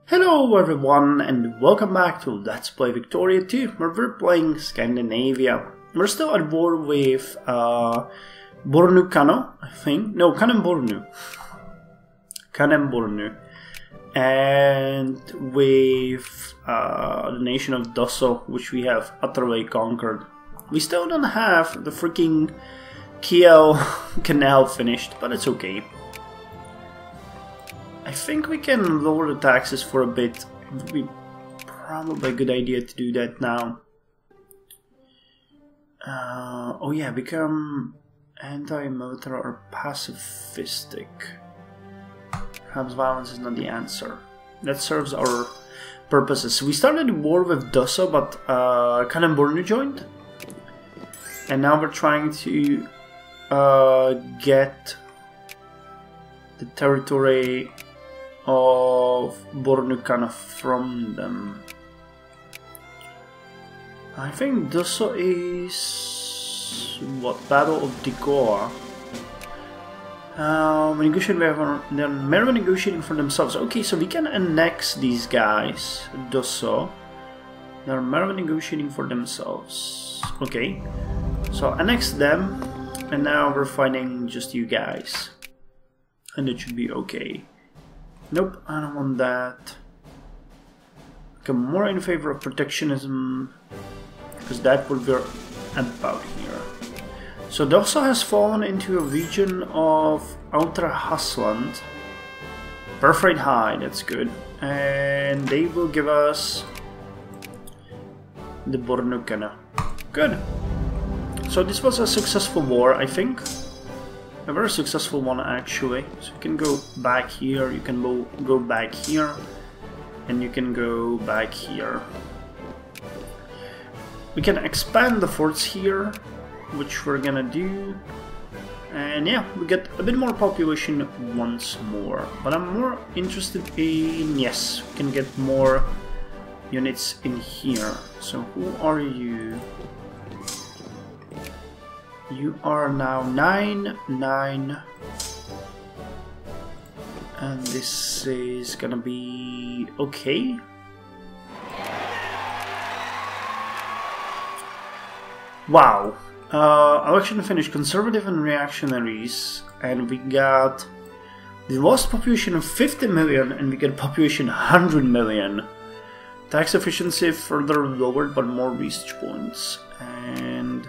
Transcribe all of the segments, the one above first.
Hello everyone and welcome back to Let's Play Victoria 2, where we're playing Scandinavia. We're still at war with Bornu-Kano, I think. No, Kanem-Bornu. Kanem-Bornu. And with the nation of Dosso, which we have utterly conquered. We still don't have the freaking Kiel canal finished, but it's okay. I think we can lower the taxes for a bit. It would be probably a good idea to do that now. Oh yeah, become anti-military or pacifistic. Perhaps violence is not the answer. That serves our purposes. We started a war with Dosso, but Kanem-Bornu joined. And now we're trying to get the territory of Bornu-Kano from them. I think Dosso is what? Battle of Digoa. They're merely negotiating for themselves. Okay, so we can annex these guys. Dosso. They're merely negotiating for themselves. Okay, so annex them, and now we're fighting just you guys, and it should be okay. Nope, I don't want that. I'm more in favor of protectionism, because that's what we're about here. So Dosso has fallen into a region of Outer Hasland. Birth rate high, that's good. And they will give us the Bornu-Kano. Good. So this was a successful war, I think. A very successful one actually. So you can go back here, you can go back here, and you can go back here. We can expand the forts here, which we're gonna do. And yeah, we get a bit more population once more. But I'm more interested in, yes, we can get more units in here. So who are you? You are now 9. And this is gonna be okay. Wow. Election finished. Conservative and reactionaries. And we lost population of 50 million and we get population 100 million. Tax efficiency further lowered but more research points. And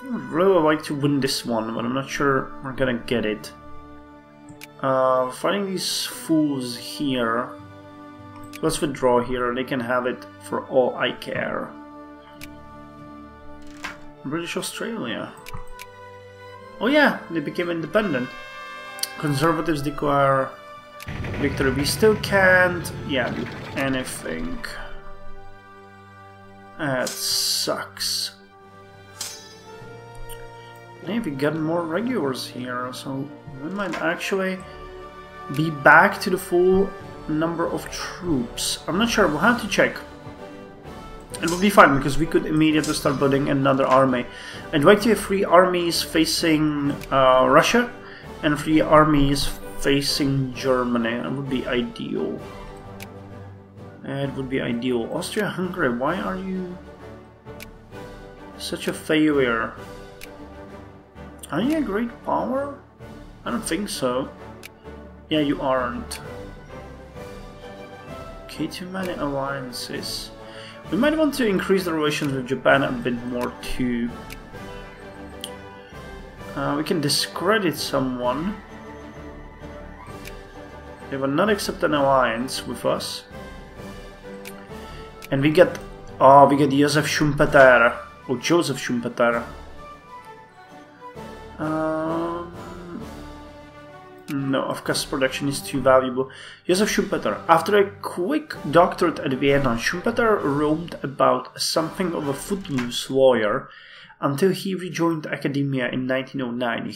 I would really like to win this one, but I'm not sure we're gonna get it. Fighting these fools here. Let's withdraw here, they can have it for all I care. British Australia. Oh yeah, they became independent. Conservatives declare victory. We still can't, yeah, do anything. That sucks. Maybe get more regulars here, so we might actually be back to the full number of troops. I'm not sure, we'll have to check. It will be fine because we could immediately start building another army. I'd like to have 3 armies facing Russia and 3 armies facing Germany. That would be ideal. It would be ideal. Austria-Hungary, why are you such a failure? Are you a great power? I don't think so. Yeah, you aren't. Okay, too many alliances. We might want to increase the relations with Japan a bit more too. We can discredit someone. They will not accept an alliance with us. And we get Joseph Schumpeter, or Joseph Schumpeter. No, of course production is too valuable. Joseph Schumpeter. After a quick doctorate at Vienna, Schumpeter roamed about something of a footloose lawyer until he rejoined academia in 1909.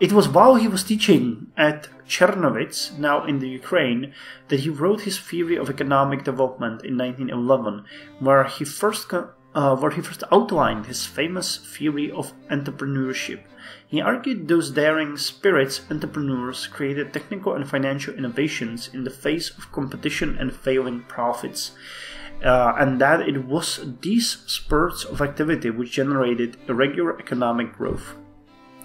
It was while he was teaching at Chernovitz, now in the Ukraine, that he wrote his theory of economic development in 1911, where he first where he first outlined his famous theory of entrepreneurship. He argued those daring spirits, entrepreneurs, created technical and financial innovations in the face of competition and failing profits, and that it was these spurts of activity which generated irregular economic growth.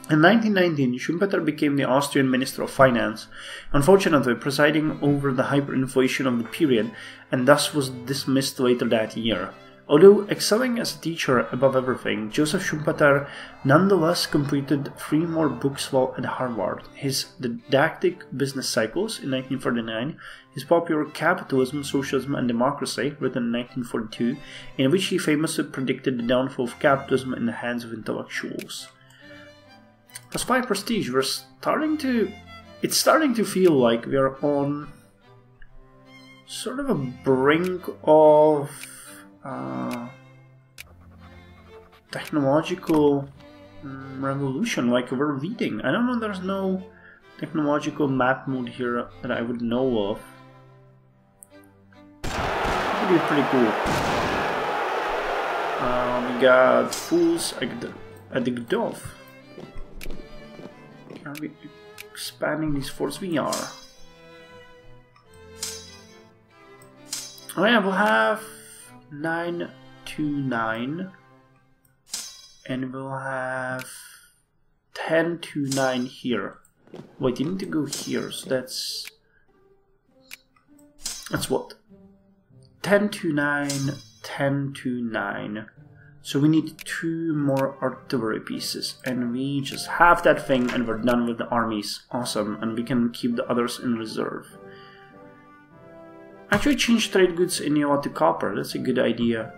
In 1919, Schumpeter became the Austrian Minister of Finance, unfortunately presiding over the hyperinflation of the period, and thus was dismissed later that year. Although excelling as a teacher above everything, Joseph Schumpeter nonetheless completed 3 more books while at Harvard: his Didactic Business Cycles in 1949, his popular Capitalism, Socialism and Democracy, written in 1942, in which he famously predicted the downfall of capitalism in the hands of intellectuals. As by prestige, it's starting to feel like we are on sort of a brink of technological revolution, like we're reading. I don't know, there's no technological map mode here that I would know of. That would be pretty cool. We got fools at the Gdov. Are we expanding these forts? We are. Oh yeah, we'll have 9 to 9, and we'll have 10 to 9 here. Wait, you need to go here, so that's what? 10 to 9, 10 to 9. So we need 2 more artillery pieces, and we just have that thing and we're done with the armies. Awesome, and we can keep the others in reserve. Actually change trade goods in Iowa to copper, that's a good idea.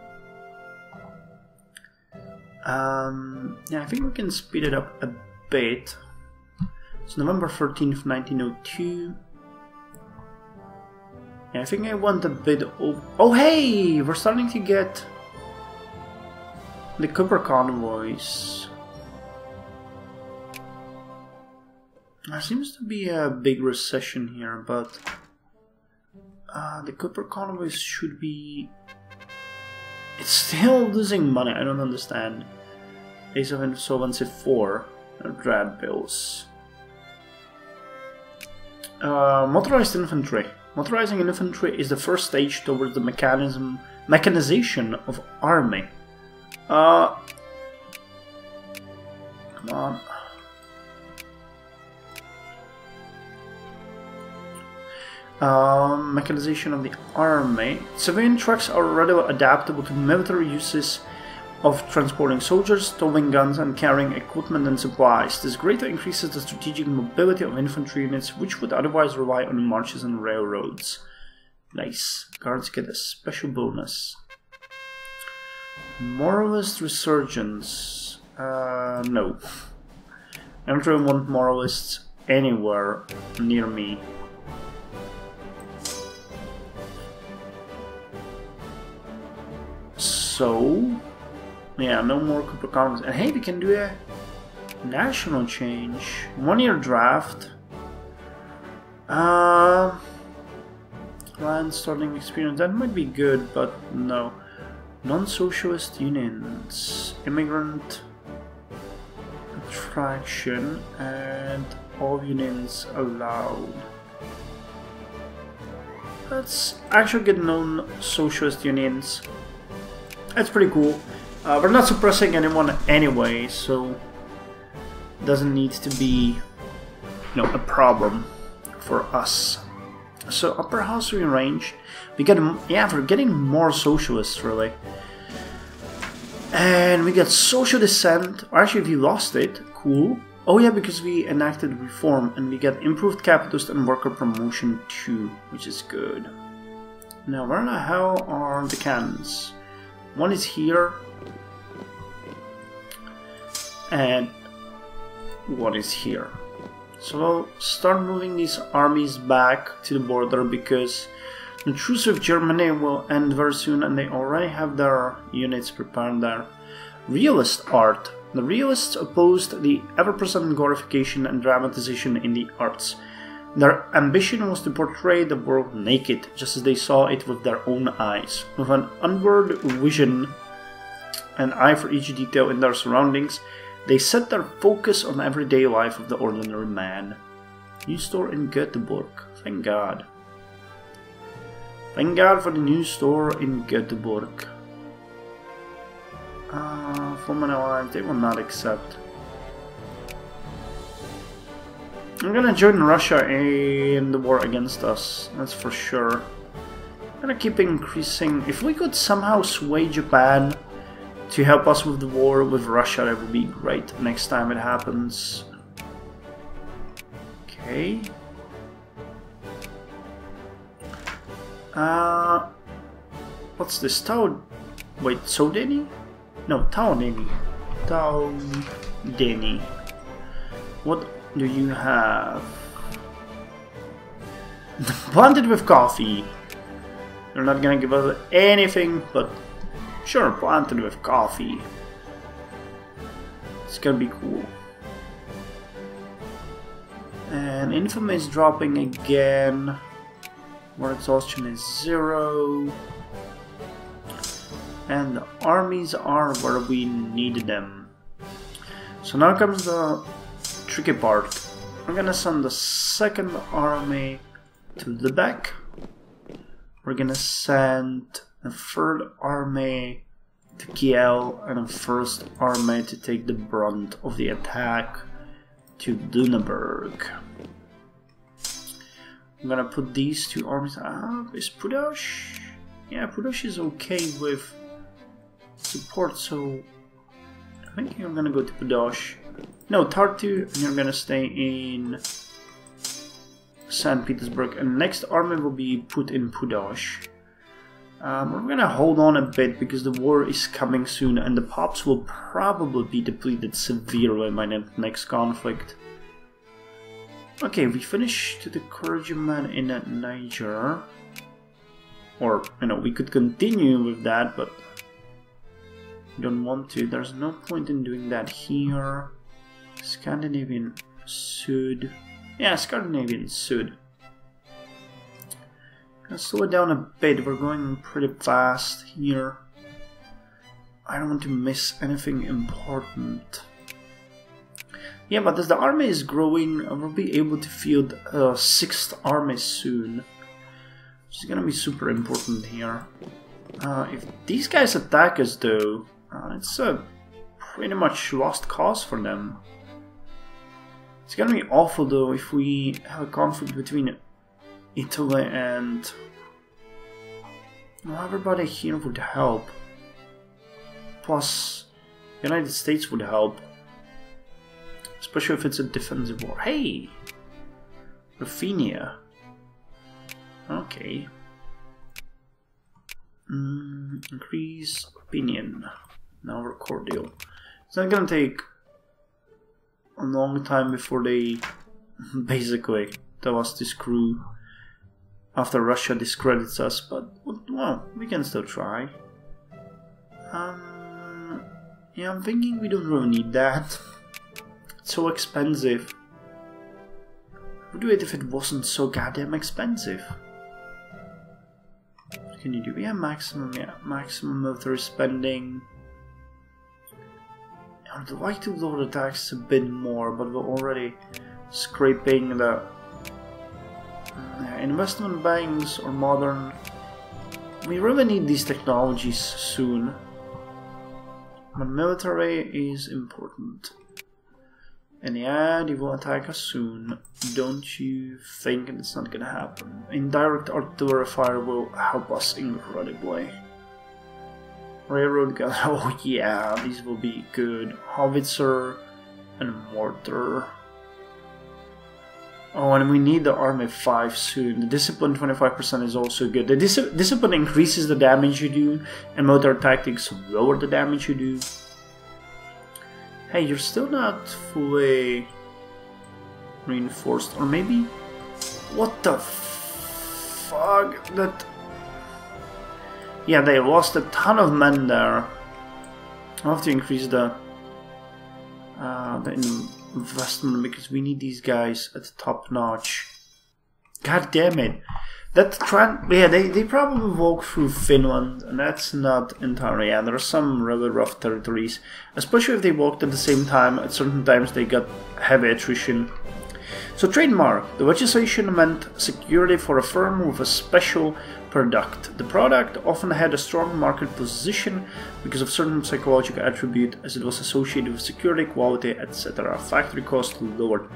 Yeah, I think we can speed it up a bit. It's November 13th, 1902. Yeah, I think I want a bit of... Oh hey! We're starting to get the copper convoys. There seems to be a big recession here, but the copper convoys should be... It's still losing money, I don't understand. Ace of Insolvency 4, Drab bills. Motorized infantry. Motorizing infantry is the first stage towards the mechanization of army. Come on. Mechanization of the army. Civilian trucks are readily adaptable to military uses of transporting soldiers, towing guns, and carrying equipment and supplies. This greatly increases the strategic mobility of infantry units, which would otherwise rely on marches and railroads. Nice. Guards get a special bonus. Moralist resurgence. No. I don't really want moralists anywhere near me. So, yeah, no more copper convoys. And hey, we can do a national change. 1-year draft. Land starting experience. That might be good, but no. Non-socialist unions. Immigrant attraction. And all unions allowed. Let's actually get non-socialist unions. That's pretty cool. We're not suppressing anyone anyway, so it doesn't need to be, a problem for us. So upper house rearranged. We get, we're getting more socialists really, and we get social dissent. Or actually, if you lost it, cool. Oh yeah, because we enacted reform, and we get improved capitalist and worker promotion too, which is good. Now, where the hell are the cannons? One is here, and one is here. So we'll start moving these armies back to the border because the truce with Germany will end very soon, and they already have their units prepared there. Realist art. The realists opposed the ever-present glorification and dramatization in the arts. Their ambition was to portray the world naked, just as they saw it with their own eyes. With an onward vision an eye for each detail in their surroundings. They set their focus on everyday life of the ordinary man. New store in Göteborg. Thank God. Thank God for the new store in Göteborg. Former alliance, they will not accept. I'm gonna join Russia in the war against us, that's for sure. I'm gonna keep increasing. If we could somehow sway Japan to help us with the war with Russia, that would be great next time it happens. Okay. What's this? Wait, Sodeni? No, Taodeni. Taodeni. What do you have? Planted with coffee. They're not gonna give us anything, but sure, planted with coffee. It's gonna be cool. And infamy is dropping again. War exhaustion is 0. And the armies are where we need them. So now comes the tricky part. I'm gonna send the second army to the back. We're gonna send the third army to Kiel and the first army to take the brunt of the attack to Lüneburg. I'm gonna put these two armies up. Is Pudosh? Yeah, Pudosh is okay with support, so I think I'm gonna go to Pudosh. No, Tartu, and you're gonna stay in St. Petersburg, and next army will be put in Pudosh. We're gonna hold on a bit because the war is coming soon, and the pops will probably be depleted severely by the next conflict. Okay, we finished the clergyman in Niger. Or, you know, we could continue with that, but we don't want to. There's no point in doing that here. Scandinavian Sud. Yeah, Scandinavian Sud. Gonna slow it down a bit. We're going pretty fast here. I don't want to miss anything important. Yeah, but as the army is growing, we'll be able to field a 6th army soon. Which is gonna be super important here. If these guys attack us though, it's a pretty much lost cause for them. It's gonna be awful though if we have a conflict between Italy and... Well, everybody here would help. Plus, the United States would help. Especially if it's a defensive war. Hey! Ruthenia. Okay. Increase opinion. Now we're cordial. It's not gonna take a long time before they basically tell us to screw after Russia discredits us, but well, we can still try. Yeah, I'm thinking we don't really need that. It's so expensive. We'd do it if it wasn't so goddamn expensive. What can you do? Yeah, maximum military spending. I'd like to lower the taxes a bit more, but we're already scraping the investment banks or modern. We really need these technologies soon. But military is important. And yeah, they will attack us soon. Don't you think it's not gonna happen? Indirect artillery fire will help us incredibly. Railroad gun, oh yeah, these will be good. Howitzer and mortar. Oh, and we need the army 5 soon. The discipline 25% is also good. The discipline increases the damage you do, and military tactics lower the damage you do. Hey, you're still not fully reinforced, or maybe? What the fuck? That... Yeah, they lost a ton of men there. I'll have to increase the investment because we need these guys at the top notch. God damn it. That trend, yeah, they probably walk through Finland, and that's not entirely. Yeah, there are some really rough territories, especially if they walked at the same time. At certain times, they got heavy attrition. So trademark. The legislation meant security for a firm with a special product. The product often had a strong market position because of certain psychological attribute, as it was associated with security, quality, etc. Factory cost lowered.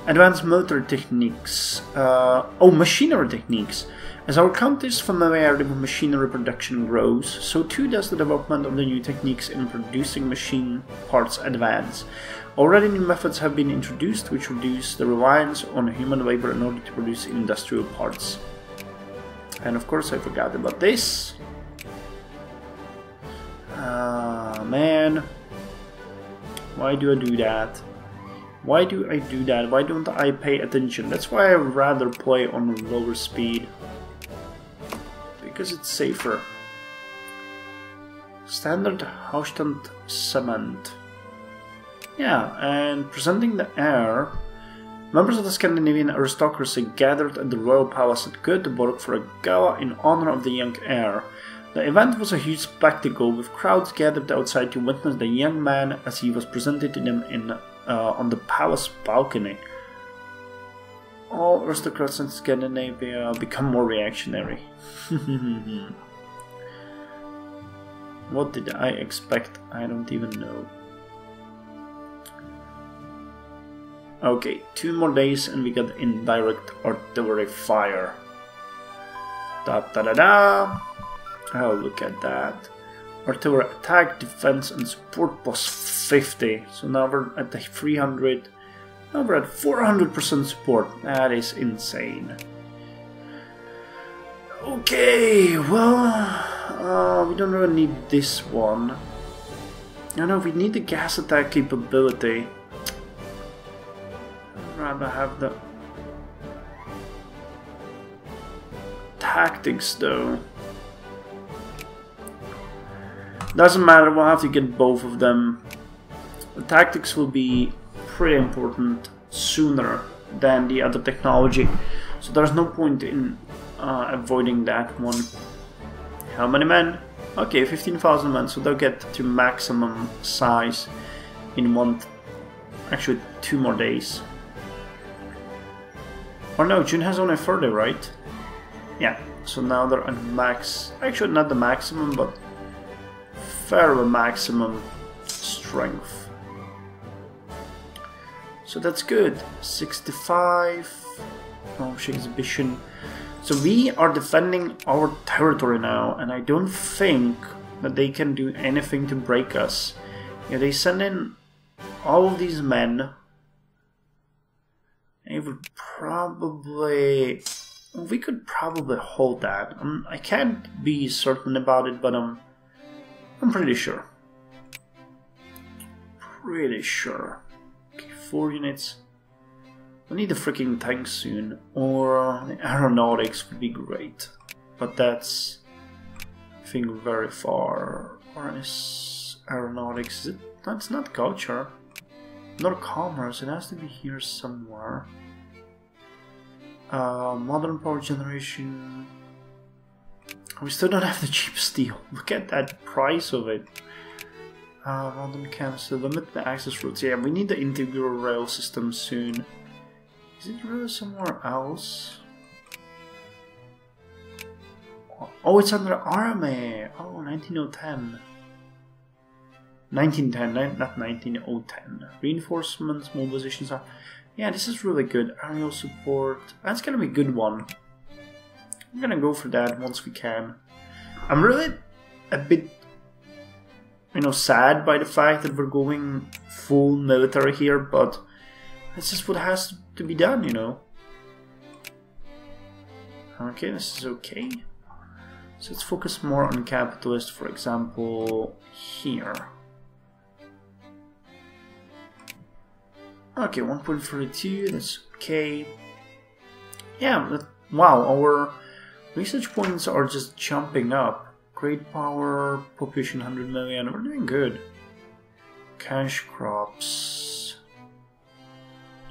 Advanced military techniques. Machinery techniques. As our country's familiarity with machinery production grows, so too does the development of the new techniques in producing machine parts advance. Already new methods have been introduced which reduce the reliance on human labor in order to produce industrial parts. And of course I forgot about this. Man. Why do I do that? Why do I do that? Why don't I pay attention? That's why I rather play on lower speed. Because it's safer. Standard Haustand cement. Yeah, and presenting the heir, members of the Scandinavian aristocracy gathered at the royal palace at Göteborg for a gala in honor of the young heir. The event was a huge spectacle, with crowds gathered outside to witness the young man as he was presented to them on the palace balcony. All aristocrats in Scandinavia become more reactionary. What did I expect? I don't even know. Okay, 2 more days and we got indirect artillery fire. Da da da da! Oh, look at that. Artillery attack, defense and support plus 50. So now we're at the 300. Now we're at 400% support. That is insane. Okay, well, we don't really need this one. I know we need the gas attack capability. Rather have the tactics though. Doesn't matter, we'll have to get both of them. The tactics will be pretty important sooner than the other technology, so there's no point in avoiding that one. How many men? Okay, 15,000 men, so they'll get to maximum size in actually 2 more days. Or no, June has only 30, right? Yeah, so now they're at max, actually not the maximum, but fairly maximum strength. So that's good. 65, exhibition. So we are defending our territory now, and I don't think that they can do anything to break us. Yeah, they send in all of these men. It would probably... we could probably hold that. I can't be certain about it, but I'm pretty sure. Pretty sure. Okay, 4 units. We need the freaking tanks soon. Or the aeronautics would be great. But that's, I think, very far. Or is aeronautics... is it? No, it's not culture. Not commerce. It has to be here somewhere. Modern power generation. We still don't have the cheap steel. Look at that price of it. Modern camps. Limit the access routes. Yeah, we need the integral rail system soon. Is it really somewhere else? Oh, it's under army. Oh, 19010. 1910, not 19010. Reinforcements, mobilizations are... yeah, this is really good. Aerial support. That's gonna be a good one. I'm gonna go for that once we can. I'm really a bit, sad by the fact that we're going full military here, but that's just what has to be done, Okay, this is okay. So let's focus more on capitalist, for example, here. Okay, 1.32, that's okay. Yeah, wow, our research points are just jumping up. Great power, population 100 million, we're doing good. Cash crops.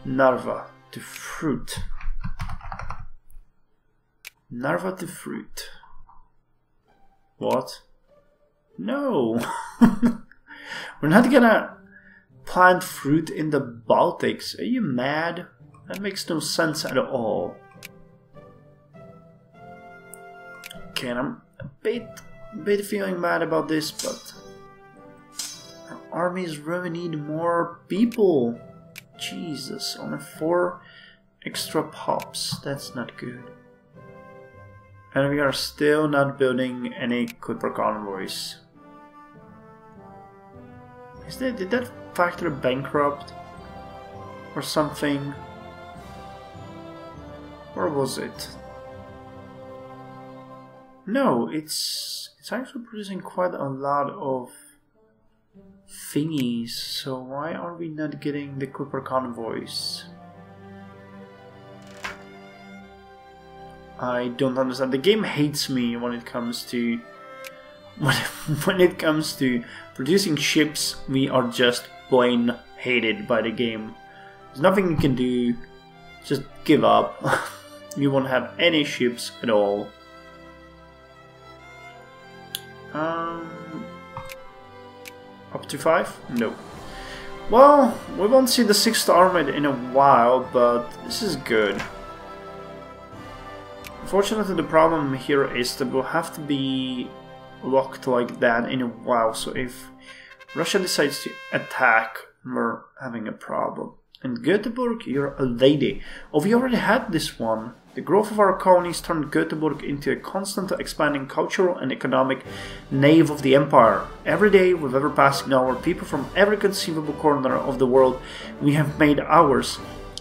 Narva to fruit. Narvative fruit. What? No! We're not gonna plant fruit in the Baltics. Are you mad? That makes no sense at all. Okay, I'm a bit feeling bad about this, but our armies really need more people. Jesus, only 4 extra pops. That's not good. And we are still not building any Clipper convoys. Did that factory bankrupt? Or something? Or was it? No, it's actually producing quite a lot of thingies, so why are we not getting the Clipper convoys? I don't understand. The game hates me when it comes to when it comes to producing ships. We are just plain hated by the game. There's nothing you can do. Just give up. You won't have any ships at all. Up to 5? No. Well, we won't see the 6th army in a while, but this is good. Unfortunately, the problem here is that we'll have to be locked like that in a while, so if Russia decides to attack, we're having a problem. And Göteborg, you're a lady. Oh, we already had this one. The growth of our colonies turned Göteborg into a constantly expanding cultural and economic nave of the empire. Every day, with ever passing hour, people from every conceivable corner of the world we have made ours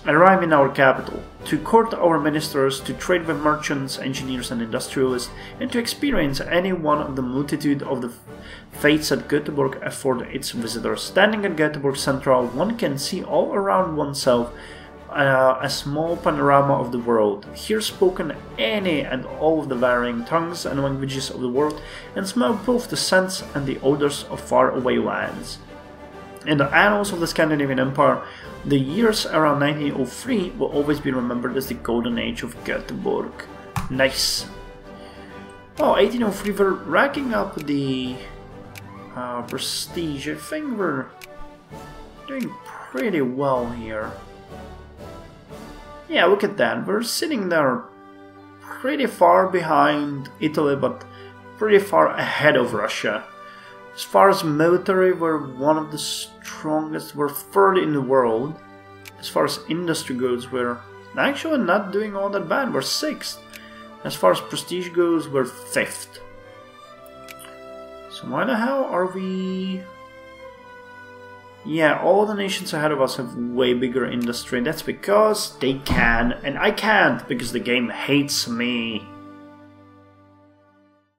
arrive in our capital, to court our ministers, to trade with merchants, engineers and industrialists, and to experience any one of the multitude of the fates that Göteborg afford its visitors. Standing at Göteborg Central, one can see all around oneself a small panorama of the world, hear spoken any and all of the varying tongues and languages of the world, and smell both the scents and the odors of faraway lands. In the annals of the Scandinavian Empire, the years around 1903 will always be remembered as the golden age of Göteborg. Nice. Oh, 1803, we're racking up the prestige. I think we're doing pretty well here. Yeah, look at that. We're sitting there pretty far behind Italy, but pretty far ahead of Russia. As far as military, we're one of the strongest. We're third in the world. As far as industry goes, we're actually not doing all that bad. We're 6th. As far as prestige goes, we're 5th. So why the hell are we... Yeah, all the nations ahead of us have way bigger industry. That's because they can, and I can't, because the game hates me.